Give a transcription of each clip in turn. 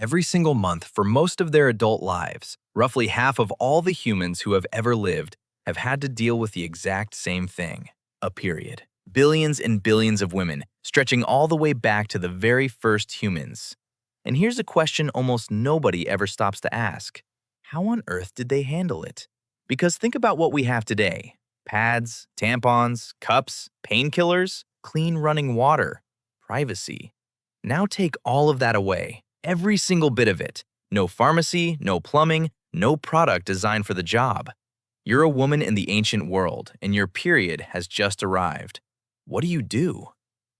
Every single month for most of their adult lives, roughly half of all the humans who have ever lived have had to deal with the exact same thing, a period. Billions and billions of women, stretching all the way back to the very first humans. And here's a question almost nobody ever stops to ask. How on earth did they handle it? Because think about what we have today. Pads, tampons, cups, painkillers, clean running water, privacy. Now take all of that away. Every single bit of it. No pharmacy, no plumbing, no product designed for the job. You're a woman in the ancient world, and your period has just arrived. What do?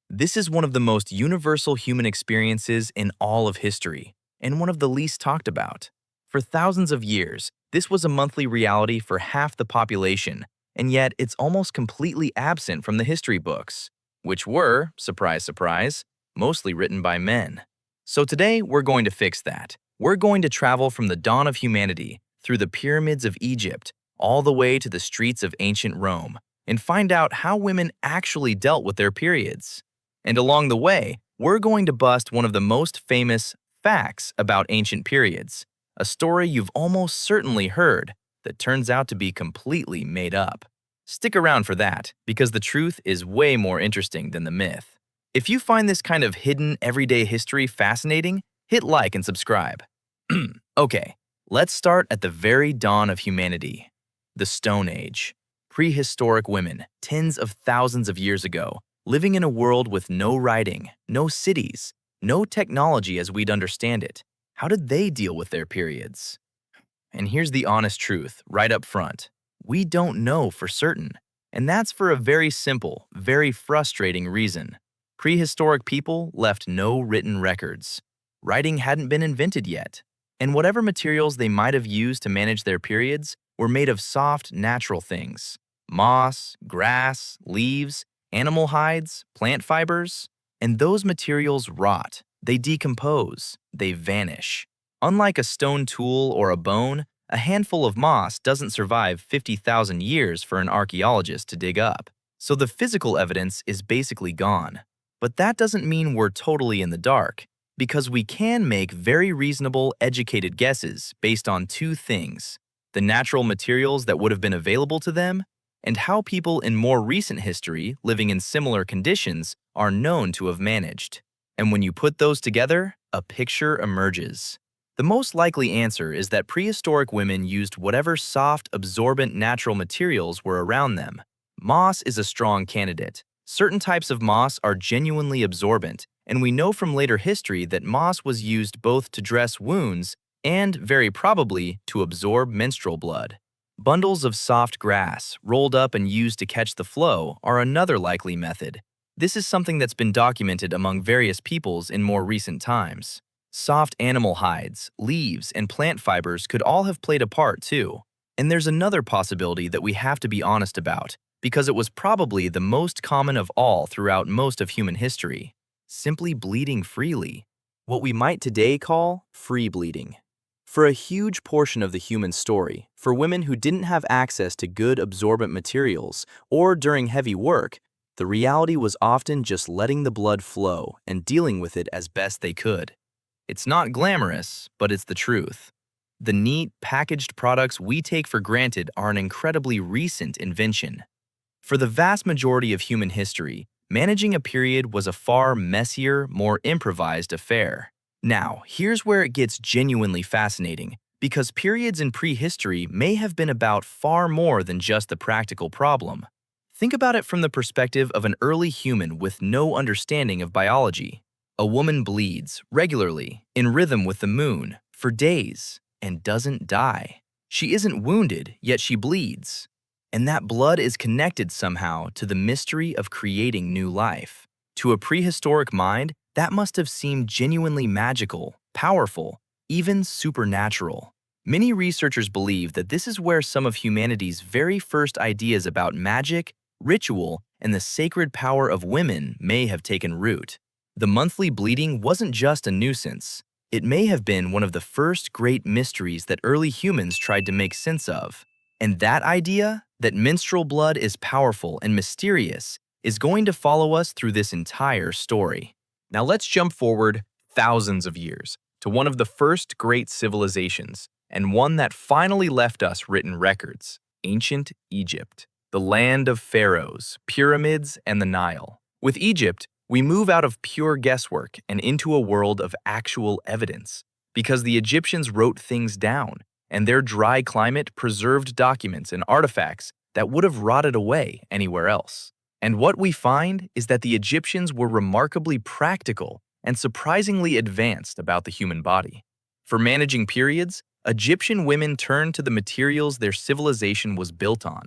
This is one of the most universal human experiences in all of history, and one of the least talked about. For thousands of years, this was a monthly reality for half the population, and yet it's almost completely absent from the history books, which were, surprise, surprise, mostly written by men. So today, we're going to fix that. We're going to travel from the dawn of humanity, through the pyramids of Egypt, all the way to the streets of ancient Rome, and find out how women actually dealt with their periods. And along the way, we're going to bust one of the most famous facts about ancient periods, a story you've almost certainly heard that turns out to be completely made up. Stick around for that, because the truth is way more interesting than the myth. If you find this kind of hidden, everyday history fascinating, hit like and subscribe. Okay, let's start at the very dawn of humanity. The Stone Age. Prehistoric women, tens of thousands of years ago, living in a world with no writing, no cities, no technology as we'd understand it. How did they deal with their periods? And here's the honest truth, right up front. We don't know for certain. And that's for a very simple, very frustrating reason. Prehistoric people left no written records. Writing hadn't been invented yet. And whatever materials they might have used to manage their periods were made of soft, natural things. Moss, grass, leaves, animal hides, plant fibers. And those materials rot. They decompose. They vanish. Unlike a stone tool or a bone, a handful of moss doesn't survive 50,000 years for an archaeologist to dig up. So the physical evidence is basically gone. But that doesn't mean we're totally in the dark, because we can make very reasonable, educated guesses based on two things: the natural materials that would have been available to them, and how people in more recent history living in similar conditions are known to have managed. And when you put those together, a picture emerges. The most likely answer is that prehistoric women used whatever soft, absorbent natural materials were around them. Moss is a strong candidate. Certain types of moss are genuinely absorbent, and we know from later history that moss was used both to dress wounds and, very probably, to absorb menstrual blood. Bundles of soft grass, rolled up and used to catch the flow, are another likely method. This is something that's been documented among various peoples in more recent times. Soft animal hides, leaves, and plant fibers could all have played a part too. And there's another possibility that we have to be honest about, because it was probably the most common of all throughout most of human history: simply bleeding freely. What we might today call free bleeding. For a huge portion of the human story, for women who didn't have access to good absorbent materials or during heavy work, the reality was often just letting the blood flow and dealing with it as best they could. It's not glamorous, but it's the truth. The neat, packaged products we take for granted are an incredibly recent invention. For the vast majority of human history, managing a period was a far messier, more improvised affair. Now, here's where it gets genuinely fascinating, because periods in prehistory may have been about far more than just the practical problem. Think about it from the perspective of an early human with no understanding of biology. A woman bleeds regularly, in rhythm with the moon, for days, and doesn't die. She isn't wounded, yet she bleeds. And that blood is connected somehow to the mystery of creating new life. To a prehistoric mind, that must have seemed genuinely magical, powerful, even supernatural. Many researchers believe that this is where some of humanity's very first ideas about magic, ritual, and the sacred power of women may have taken root. The monthly bleeding wasn't just a nuisance. It may have been one of the first great mysteries that early humans tried to make sense of. And that idea, that menstrual blood is powerful and mysterious, is going to follow us through this entire story. Now let's jump forward thousands of years, to one of the first great civilizations, and one that finally left us written records, ancient Egypt, the land of pharaohs, pyramids, and the Nile. With Egypt, we move out of pure guesswork and into a world of actual evidence, because the Egyptians wrote things down, and their dry climate preserved documents and artifacts that would have rotted away anywhere else. And what we find is that the Egyptians were remarkably practical and surprisingly advanced about the human body. For managing periods, Egyptian women turned to the materials their civilization was built on.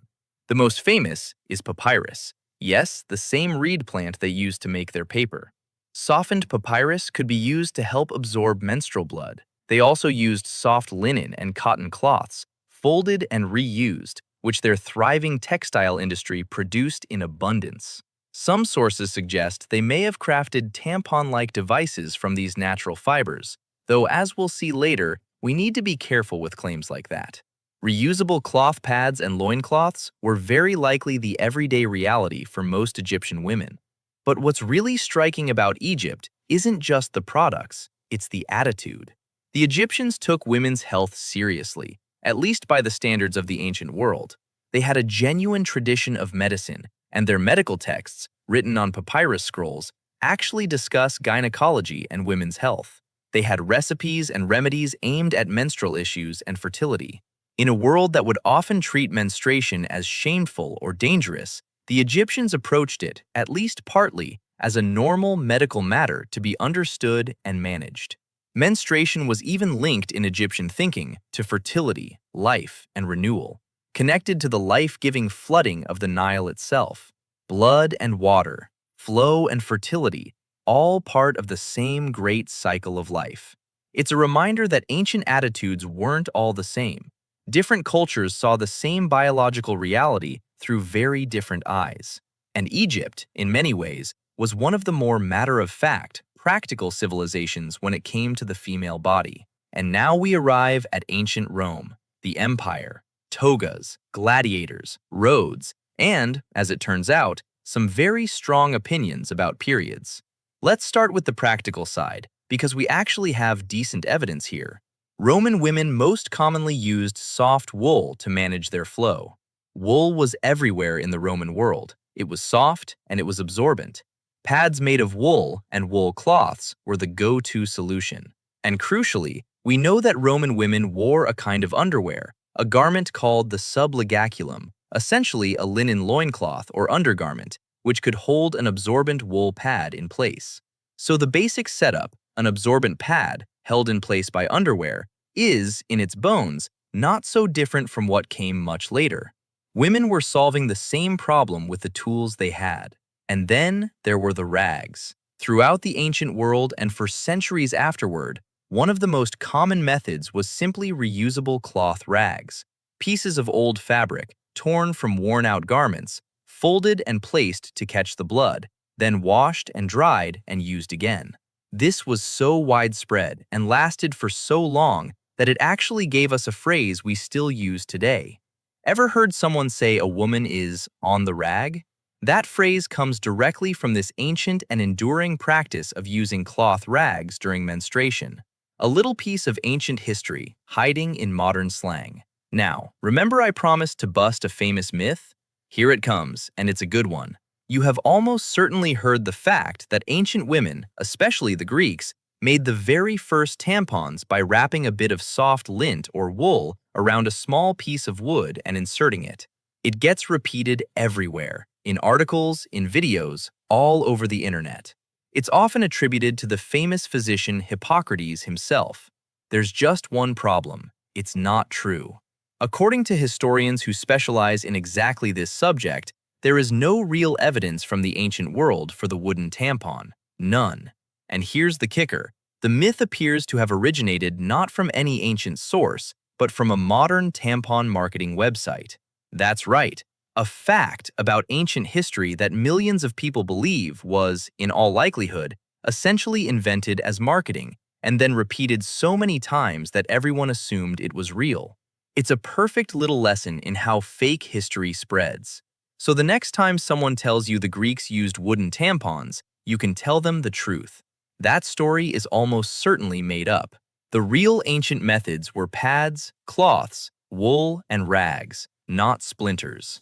The most famous is papyrus. Yes, the same reed plant they used to make their paper. Softened papyrus could be used to help absorb menstrual blood. They also used soft linen and cotton cloths, folded and reused, which their thriving textile industry produced in abundance. Some sources suggest they may have crafted tampon-like devices from these natural fibers, though as we'll see later, we need to be careful with claims like that. Reusable cloth pads and loincloths were very likely the everyday reality for most Egyptian women. But what's really striking about Egypt isn't just the products, it's the attitude. The Egyptians took women's health seriously, at least by the standards of the ancient world. They had a genuine tradition of medicine, and their medical texts, written on papyrus scrolls, actually discuss gynecology and women's health. They had recipes and remedies aimed at menstrual issues and fertility. In a world that would often treat menstruation as shameful or dangerous, the Egyptians approached it, at least partly, as a normal medical matter to be understood and managed. Menstruation was even linked in Egyptian thinking to fertility, life, and renewal, connected to the life-giving flooding of the Nile itself. Blood and water, flow and fertility, all part of the same great cycle of life. It's a reminder that ancient attitudes weren't all the same. Different cultures saw the same biological reality through very different eyes. And Egypt, in many ways, was one of the more matter-of-fact, practical civilizations when it came to the female body. And now we arrive at ancient Rome, the empire, togas, gladiators, roads, and, as it turns out, some very strong opinions about periods. Let's start with the practical side, because we actually have decent evidence here. Roman women most commonly used soft wool to manage their flow. Wool was everywhere in the Roman world. It was soft and it was absorbent. Pads made of wool and wool cloths were the go-to solution. And crucially, we know that Roman women wore a kind of underwear, a garment called the sublegaculum, essentially a linen loincloth or undergarment, which could hold an absorbent wool pad in place. So the basic setup, an absorbent pad held in place by underwear, is, in its bones, not so different from what came much later. Women were solving the same problem with the tools they had. And then there were the rags. Throughout the ancient world and for centuries afterward, one of the most common methods was simply reusable cloth rags, pieces of old fabric, torn from worn-out garments, folded and placed to catch the blood, then washed and dried and used again. This was so widespread and lasted for so long that it actually gave us a phrase we still use today. Ever heard someone say a woman is on the rag? That phrase comes directly from this ancient and enduring practice of using cloth rags during menstruation. A little piece of ancient history hiding in modern slang. Now, remember I promised to bust a famous myth? Here it comes, and it's a good one. You have almost certainly heard the fact that ancient women, especially the Greeks, made the very first tampons by wrapping a bit of soft lint or wool around a small piece of wood and inserting it. It gets repeated everywhere, in articles, in videos, all over the internet. It's often attributed to the famous physician Hippocrates himself. There's just one problem. It's not true. According to historians who specialize in exactly this subject, there is no real evidence from the ancient world for the wooden tampon. None. And here's the kicker. The myth appears to have originated not from any ancient source, but from a modern tampon marketing website. That's right. A fact about ancient history that millions of people believe was, in all likelihood, essentially invented as marketing, and then repeated so many times that everyone assumed it was real. It's a perfect little lesson in how fake history spreads. So the next time someone tells you the Greeks used wooden tampons, you can tell them the truth. That story is almost certainly made up. The real ancient methods were pads, cloths, wool, and rags, not splinters.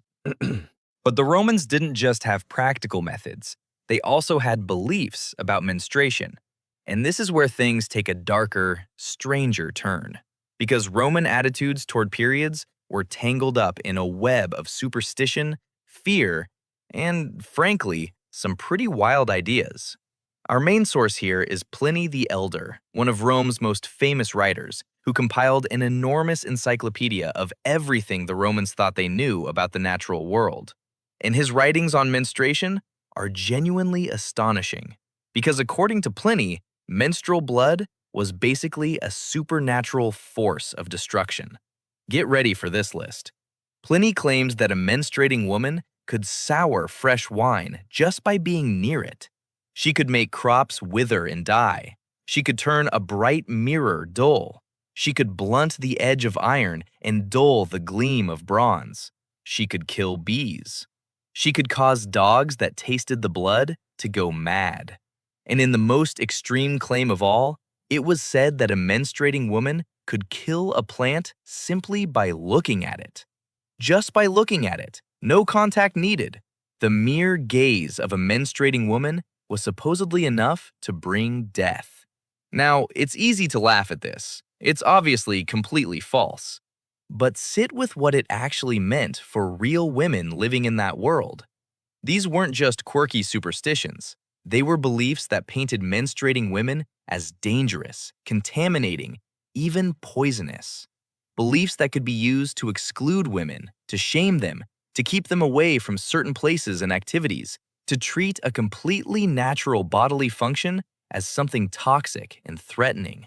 But the Romans didn't just have practical methods, they also had beliefs about menstruation. And this is where things take a darker, stranger turn. Because Roman attitudes toward periods were tangled up in a web of superstition, fear, and, frankly, some pretty wild ideas. Our main source here is Pliny the Elder, one of Rome's most famous writers, who compiled an enormous encyclopedia of everything the Romans thought they knew about the natural world. And his writings on menstruation are genuinely astonishing, because according to Pliny, menstrual blood was basically a supernatural force of destruction. Get ready for this list. Pliny claims that a menstruating woman could sour fresh wine just by being near it. She could make crops wither and die. She could turn a bright mirror dull. She could blunt the edge of iron and dull the gleam of bronze. She could kill bees. She could cause dogs that tasted the blood to go mad. And in the most extreme claim of all, it was said that a menstruating woman could kill a plant simply by looking at it. Just by looking at it, no contact needed. The mere gaze of a menstruating woman was supposedly enough to bring death. Now, it's easy to laugh at this. It's obviously completely false. But sit with what it actually meant for real women living in that world. These weren't just quirky superstitions. They were beliefs that painted menstruating women as dangerous, contaminating, even poisonous. Beliefs that could be used to exclude women, to shame them, to keep them away from certain places and activities, to treat a completely natural bodily function as something toxic and threatening.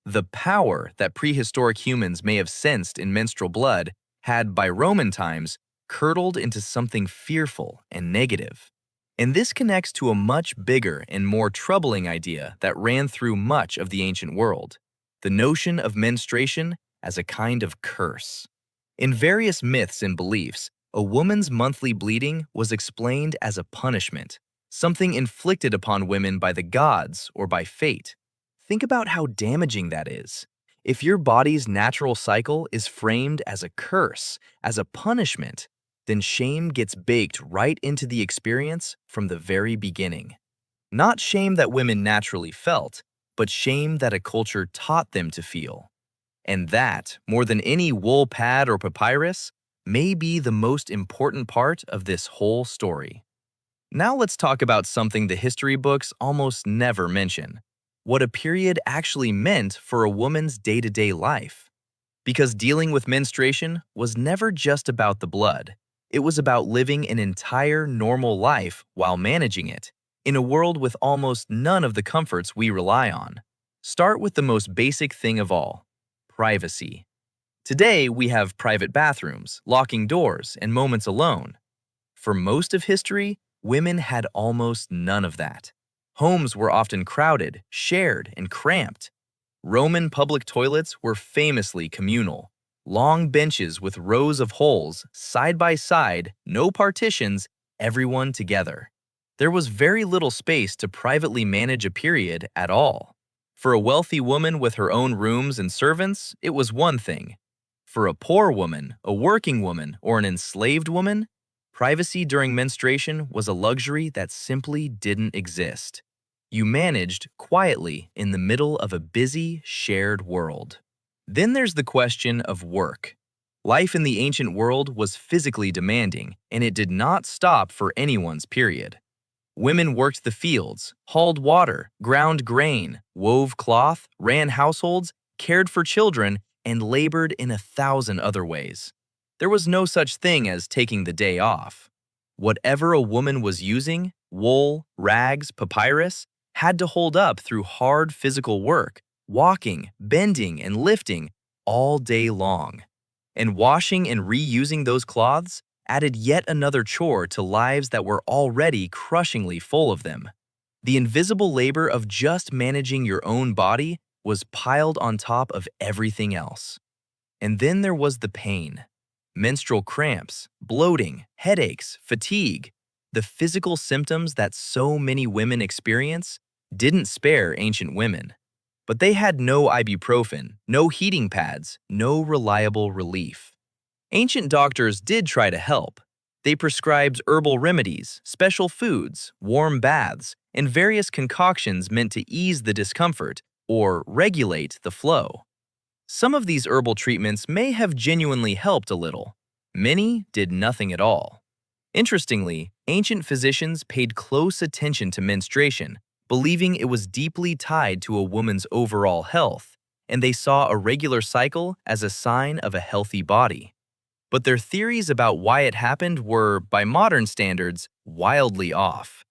The power that prehistoric humans may have sensed in menstrual blood had, by Roman times, curdled into something fearful and negative. And this connects to a much bigger and more troubling idea that ran through much of the ancient world: the notion of menstruation as a kind of curse. In various myths and beliefs, a woman's monthly bleeding was explained as a punishment, something inflicted upon women by the gods or by fate. Think about how damaging that is. If your body's natural cycle is framed as a curse, as a punishment, then shame gets baked right into the experience from the very beginning. Not shame that women naturally felt, but shame that a culture taught them to feel. And that, more than any wool pad or papyrus, may be the most important part of this whole story. Now let's talk about something the history books almost never mention: what a period actually meant for a woman's day-to-day life. Because dealing with menstruation was never just about the blood. It was about living an entire normal life while managing it, in a world with almost none of the comforts we rely on. Start with the most basic thing of all: privacy. Today, we have private bathrooms, locking doors, and moments alone. For most of history, women had almost none of that. Homes were often crowded, shared, and cramped. Roman public toilets were famously communal. Long benches with rows of holes, side by side, no partitions, everyone together. There was very little space to privately manage a period at all. For a wealthy woman with her own rooms and servants, it was one thing. For a poor woman, a working woman, or an enslaved woman, privacy during menstruation was a luxury that simply didn't exist. You managed quietly in the middle of a busy, shared world. Then there's the question of work. Life in the ancient world was physically demanding, and it did not stop for anyone's period. Women worked the fields, hauled water, ground grain, wove cloth, ran households, cared for children, and labored in 1,000 other ways. There was no such thing as taking the day off. Whatever a woman was using, wool, rags, papyrus, had to hold up through hard physical work, walking, bending, and lifting all day long. And washing and reusing those cloths added yet another chore to lives that were already crushingly full of them. The invisible labor of just managing your own body was piled on top of everything else. And then there was the pain. Menstrual cramps, bloating, headaches, fatigue, the physical symptoms that so many women experience didn't spare ancient women. But they had no ibuprofen, no heating pads, no reliable relief. Ancient doctors did try to help. They prescribed herbal remedies, special foods, warm baths, and various concoctions meant to ease the discomfort or regulate the flow. Some of these herbal treatments may have genuinely helped a little. Many did nothing at all. Interestingly, ancient physicians paid close attention to menstruation, believing it was deeply tied to a woman's overall health, and they saw a regular cycle as a sign of a healthy body. But their theories about why it happened were, by modern standards, wildly off.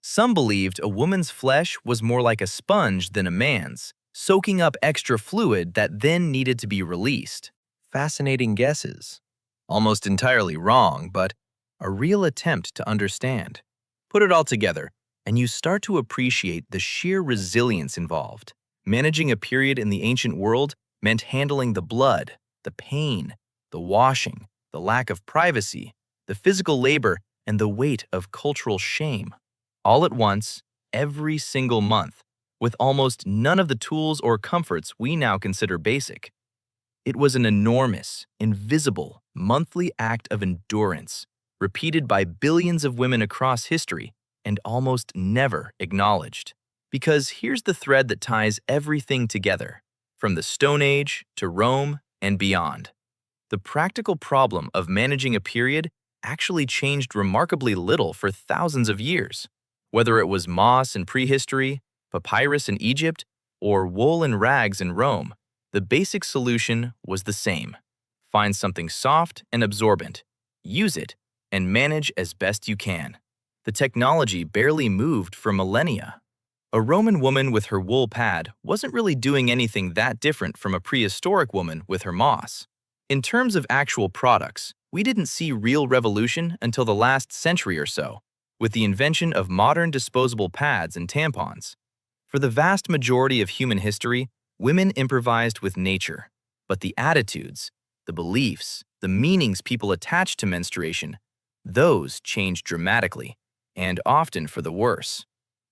Some believed a woman's flesh was more like a sponge than a man's, soaking up extra fluid that then needed to be released. Fascinating guesses. Almost entirely wrong, but a real attempt to understand. Put it all together, and you start to appreciate the sheer resilience involved. Managing a period in the ancient world meant handling the blood, the pain, the washing, the lack of privacy, the physical labor, and the weight of cultural shame. All at once, every single month, with almost none of the tools or comforts we now consider basic. It was an enormous, invisible, monthly act of endurance, repeated by billions of women across history and almost never acknowledged. Because here's the thread that ties everything together, from the Stone Age to Rome and beyond. The practical problem of managing a period actually changed remarkably little for thousands of years. Whether it was moss in prehistory, papyrus in Egypt, or wool and rags in Rome, the basic solution was the same. Find something soft and absorbent, use it, and manage as best you can. The technology barely moved for millennia. A Roman woman with her wool pad wasn't really doing anything that different from a prehistoric woman with her moss. In terms of actual products, we didn't see real revolution until the last century or so, with the invention of modern disposable pads and tampons. For the vast majority of human history, women improvised with nature. But the attitudes, the beliefs, the meanings people attached to menstruation, those changed dramatically, and often for the worse.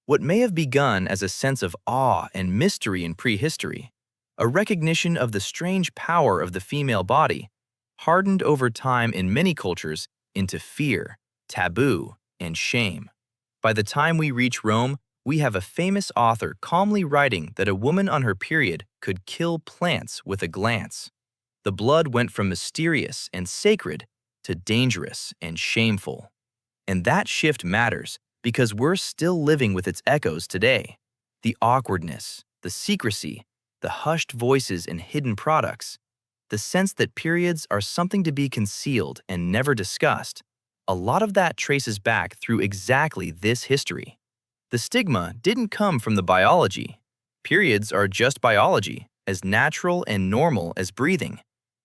What may have begun as a sense of awe and mystery in prehistory, a recognition of the strange power of the female body, hardened over time in many cultures into fear, taboo, and shame. By the time we reach Rome, we have a famous author calmly writing that a woman on her period could kill plants with a glance. The blood went from mysterious and sacred to dangerous and shameful. And that shift matters because we're still living with its echoes today. The awkwardness, the secrecy, the hushed voices and hidden products, the sense that periods are something to be concealed and never discussed, a lot of that traces back through exactly this history. The stigma didn't come from the biology. Periods are just biology, as natural and normal as breathing.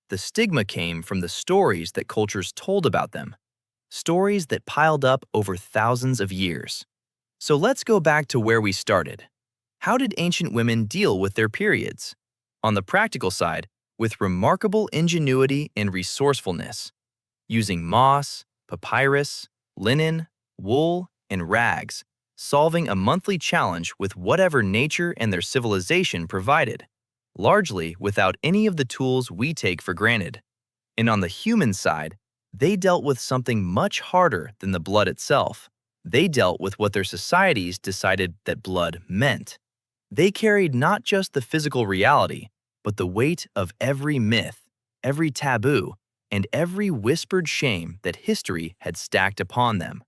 The stigma came from the stories that cultures told about them, stories that piled up over thousands of years. So let's go back to where we started. How did ancient women deal with their periods? On the practical side, with remarkable ingenuity and resourcefulness, using moss, papyrus, linen, wool, and rags, solving a monthly challenge with whatever nature and their civilization provided, largely without any of the tools we take for granted. And on the human side, they dealt with something much harder than the blood itself. They dealt with what their societies decided that blood meant. They carried not just the physical reality, but the weight of every myth, every taboo, and every whispered shame that history had stacked upon them.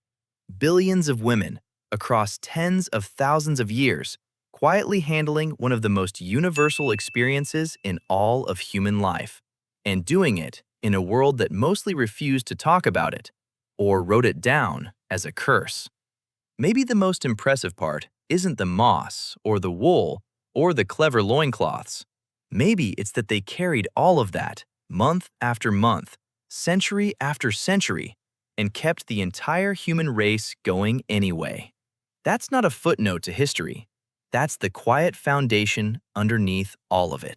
Billions of women, across tens of thousands of years, quietly handling one of the most universal experiences in all of human life, and doing it in a world that mostly refused to talk about it, or wrote it down as a curse. Maybe the most impressive part isn't the moss, or the wool, or the clever loincloths. Maybe it's that they carried all of that, month after month, century after century, and kept the entire human race going anyway. That's not a footnote to history. That's the quiet foundation underneath all of it.